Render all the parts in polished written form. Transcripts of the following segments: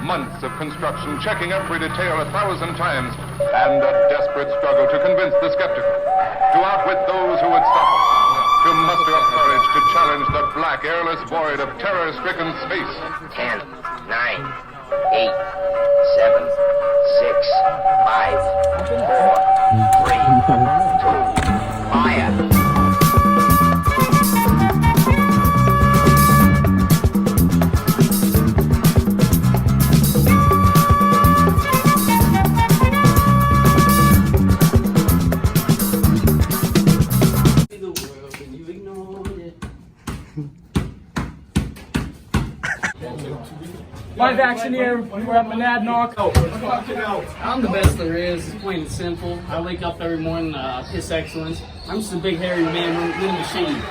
months of construction, checking every detail 1,000 times, and a desperate struggle to convince the skeptical, to outwit those who would stop us, to muster up courage to challenge the black, airless void of terror-stricken space. 10, 9, 8, 7, 6, 5, 4, 3, 2, fire. My Vaccinier, we're at Monadnock. I'm the best there is, it's plain and simple. I wake up every morning, piss excellence. I'm just a big hairy man with a machine.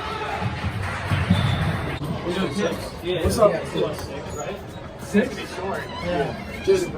Yeah, what's up? 6, right? 6? Short. Yeah. Just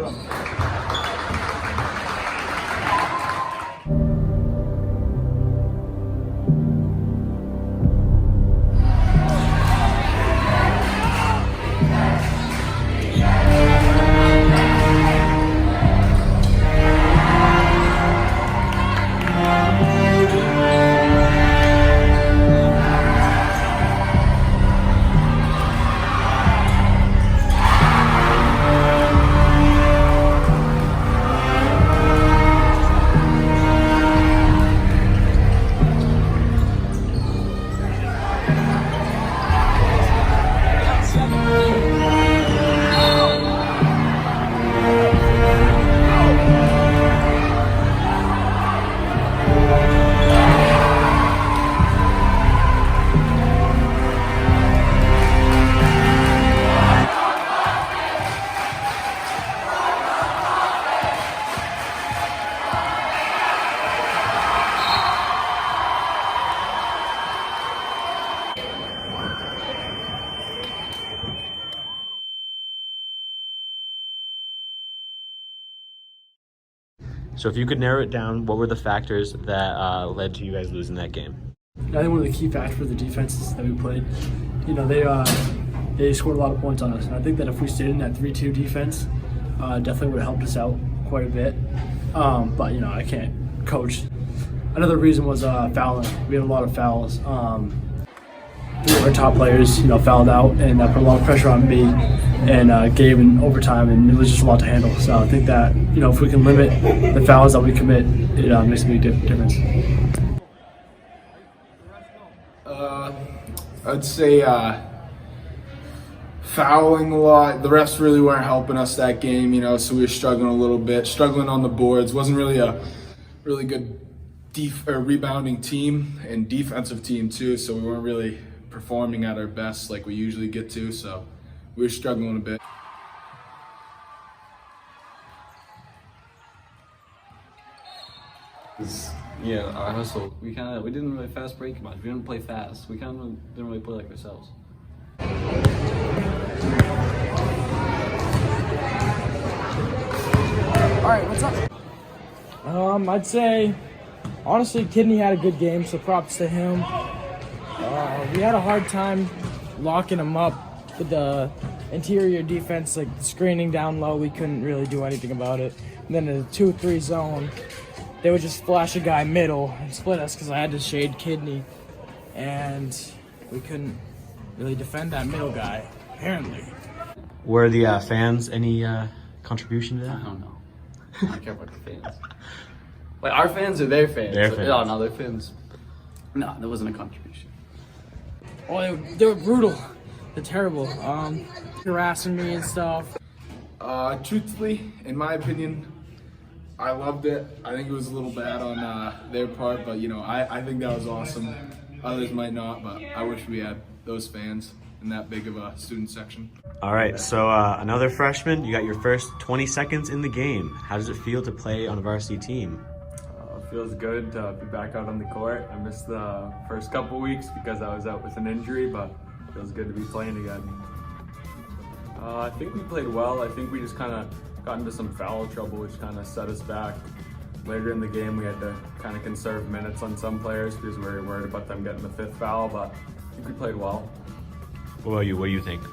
So if you could narrow it down, what were the factors that led to you guys losing that game? I think one of the key factors for the defenses that we played, you know, they scored a lot of points on us. And I think that if we stayed in that 3-2 defense, definitely would have helped us out quite a bit. But, you know, I can't coach. Another reason was fouling. We had a lot of fouls. Our top players, you know, fouled out, and that put a lot of pressure on me and Gabe in overtime, and it was just a lot to handle. So I think that, you know, if we can limit the fouls that we commit, it makes a big difference. I'd say fouling a lot. The refs really weren't helping us that game, you know, so we were struggling a little bit, struggling on the boards. Wasn't really a really good rebounding team and defensive team too, so we weren't really performing at our best like we usually get to, so we were struggling a bit. Yeah, our hustle. We didn't really fast break much. We didn't play fast. We kind of didn't really play like ourselves. All right, what's up? I'd say, honestly, Kidney had a good game, so props to him. We had a hard time locking him up with the interior defense, like screening down low. We couldn't really do anything about it. And then in the 2-3 zone, they would just flash a guy middle and split us because I had to shade Kidney. And we couldn't really defend that middle guy, apparently. Were the fans any contribution to that? I don't know. I don't care about the fans. Like, our fans are their fans. Their fans. No, their fans. No, there wasn't a contribution. Oh, they were brutal. They're terrible. Harassing me and stuff. Truthfully, in my opinion, I loved it. I think it was a little bad on their part, but you know, I think that was awesome. Others might not, but I wish we had those fans in that big of a student section. All right, so another freshman, you got your first 20 seconds in the game. How does it feel to play on a varsity team? It feels good to be back out on the court. I missed the first couple weeks because I was out with an injury, but it feels good to be playing again. I think we played well. I think we just kind of got into some foul trouble, which kind of set us back. Later in the game, we had to kind of conserve minutes on some players because we were worried about them getting the fifth foul, but I think we played well. What about you? What do you think?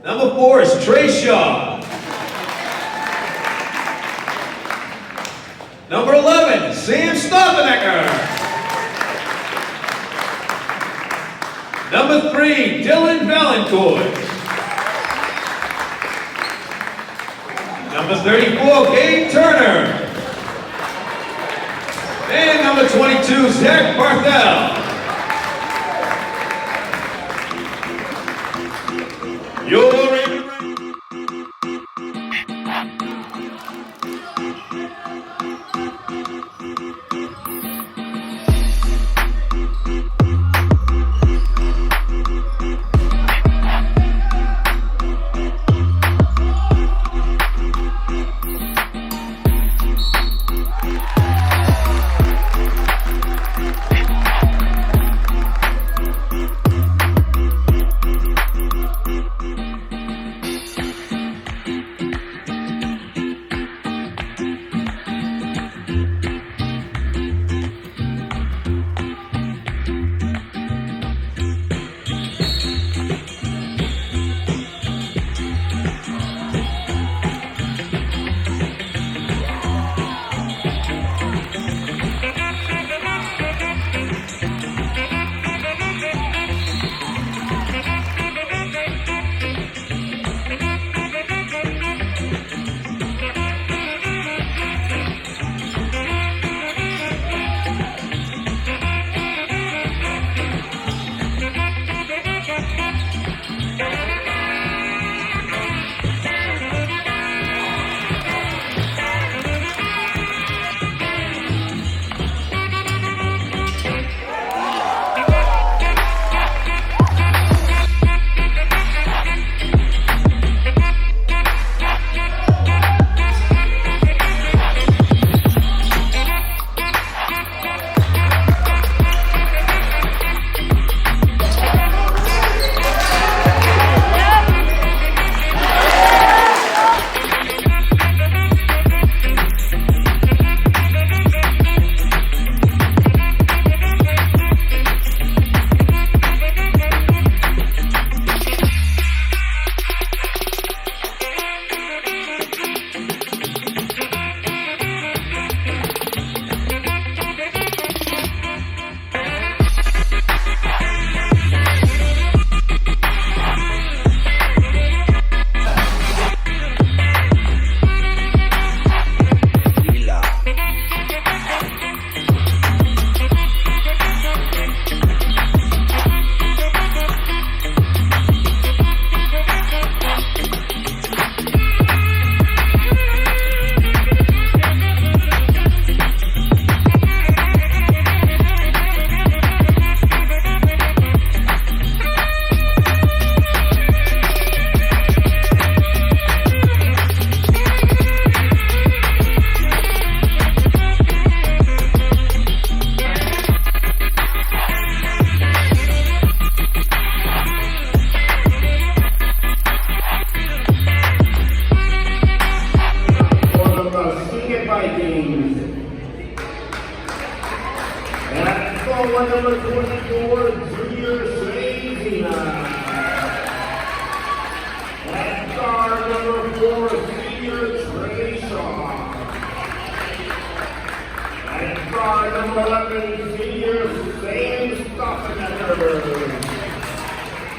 Number 4 is Trey Shaw. Number 11, Sam Stoffanecker. Number 3, Dylan Valancourt. Number 34, Gabe Turner. And number 22, Zach Barthel. You're ready. Vikings. That's forward number 24, Junior Swayzina. That's guard number 4, Senior Trey Shaw. That's guard number 11, Senior Sam Stoffanecker.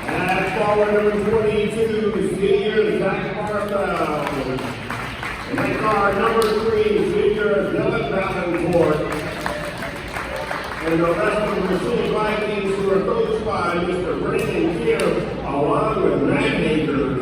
That's forward number 22, Senior Zach Barthel. And that's our number 3, Senior Dylan Valancourt. And the rest of the Mascenic Vikings who are coached by Mr. Brandon Kier, along with Matt Majors.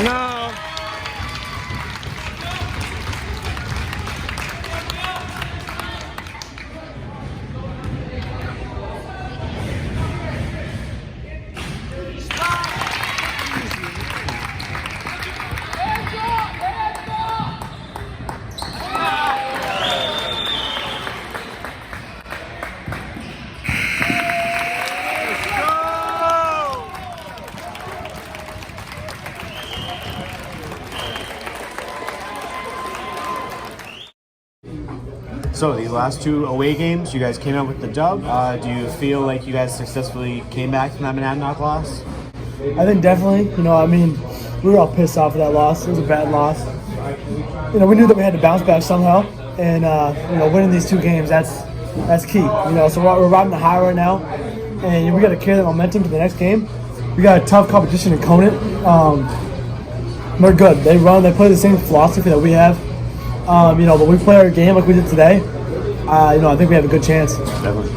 No. So these last two away games, you guys came out with the dub. Do you feel like you guys successfully came back from that Monadnock loss? I think definitely. I mean, we were all pissed off of that loss. It was a bad loss. We knew that we had to bounce back somehow, and winning these two games, that's key. So we're riding the high right now, and we got to carry that momentum to the next game. We got a tough competition in Conant. They're good. They play the same philosophy that we have. But we play our game like we did today. I think we have a good chance. Definitely.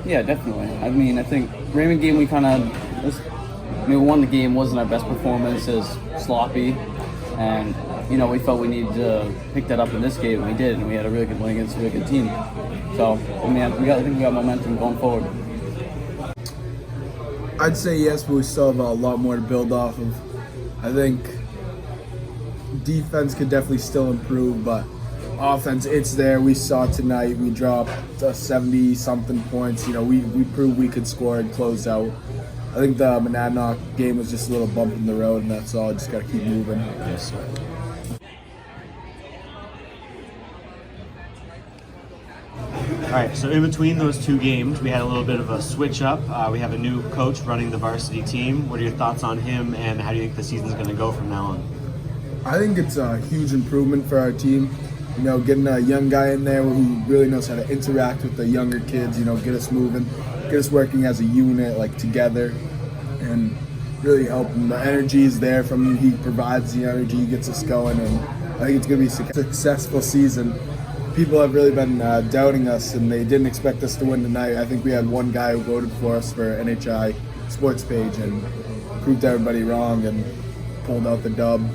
Yeah, definitely. I mean, I think Raymond game we we won the game. Wasn't our best performance, as sloppy, and we felt we needed to pick that up in this game, and we did, and we had a really good win against a really good team. So I think we got momentum going forward. I'd say yes, but we still have a lot more to build off of. I think defense could definitely still improve, but offense, it's there. We saw tonight. We dropped 70-something points. We proved we could score and close out. I think the Monadnock game was just a little bump in the road, and that's all. Just got to keep moving. Yes, sir. All right, so in between those two games, we had a little bit of a switch up. We have a new coach running the varsity team. What are your thoughts on him, and how do you think the season's going to go from now on? I think it's a huge improvement for our team. Getting a young guy in there who really knows how to interact with the younger kids, get us moving, get us working as a unit, like together, and really help him. The energy is there from him. He provides the energy, he gets us going, and I think it's going to be a successful season. People have really been doubting us, and they didn't expect us to win tonight. I think we had one guy who voted for us for NHI sports page and proved everybody wrong and pulled out the dub.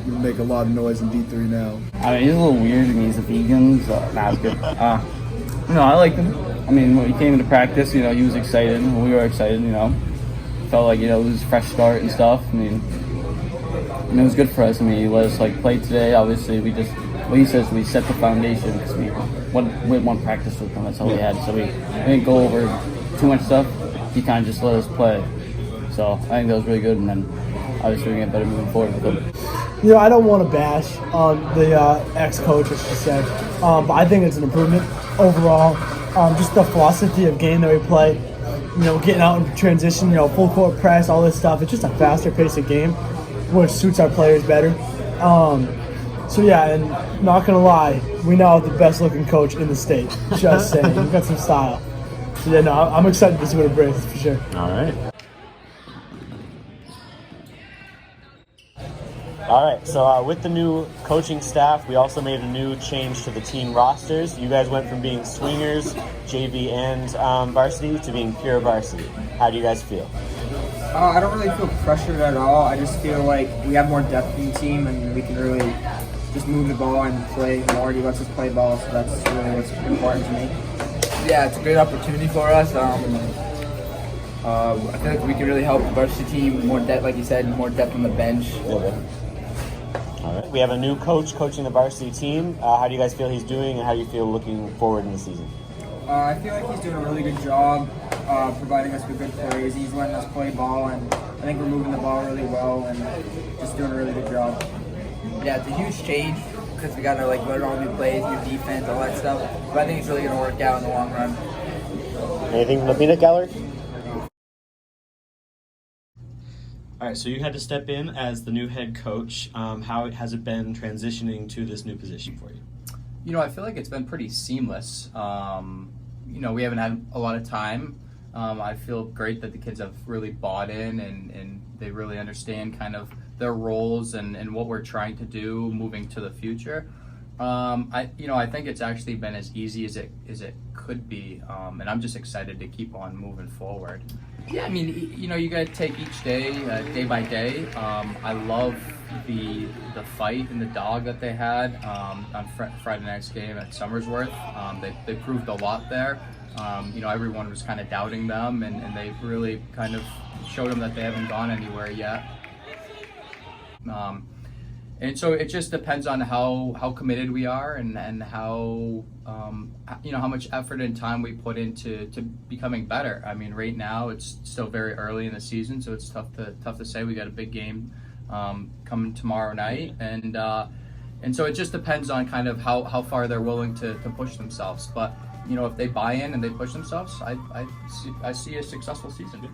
We make a lot of noise in D3 now. I mean, he's a little weird. I mean, he's a vegan, so it's good. I liked him. I mean, when he came into practice, he was excited. We were excited, Felt like, it was a fresh start and stuff. I mean, it was good for us. I mean, he let us, play today. Obviously, he says we set the foundation because we went one practice with him. That's all we had. So we didn't go over too much stuff. He kind of just let us play. So I think that was really good. And then, obviously, we get better moving forward with him. I don't want to bash on the ex-coach, as she said, but I think it's an improvement overall. Just the philosophy of game that we play, getting out in transition, full court press, all this stuff. It's just a faster pace of game, which suits our players better. And not gonna lie, we now have the best looking coach in the state. Just saying, we've got some style. So I'm excited to see what it brings for sure. All right. All right, so with the new coaching staff, we also made a new change to the team rosters. You guys went from being swingers, JV, and varsity to being pure varsity. How do you guys feel? I don't really feel pressured at all. I just feel like we have more depth in the team, and we can really just move the ball and play more. He lets us play ball, so that's really what's important to me. Yeah, it's a great opportunity for us. I feel like we can really help the varsity team, more depth, like you said, more depth on the bench. All right. We have a new coach coaching the varsity team. How do you guys feel he's doing, and how do you feel looking forward in the season? I feel like he's doing a really good job providing us with good plays. He's letting us play ball, and I think we're moving the ball really well and just doing a really good job. Yeah, it's a huge change because we got to learn all new plays, new defense, all that stuff. But I think it's really going to work out in the long run. Anything from the peanut gallery? All right, so you had to step in as the new head coach. How has it been transitioning to this new position for you? I feel like it's been pretty seamless. We haven't had a lot of time. I feel great that the kids have really bought in and they really understand kind of their roles and what we're trying to do moving to the future. I think it's actually been as easy as it could be, and I'm just excited to keep on moving forward. Yeah, I mean, you got to take each day, day by day. I love the fight and the dog that they had on Friday night's game at Somersworth. They proved a lot there. Everyone was kind of doubting them, and they really kind of showed them that they haven't gone anywhere yet. And so it just depends on how committed we are and how how much effort and time we put into becoming better. I mean, right now it's still very early in the season, so it's tough to say. We got a big game coming tomorrow night, and so it just depends on kind of how far they're willing to push themselves. But if they buy in and they push themselves, I see a successful season.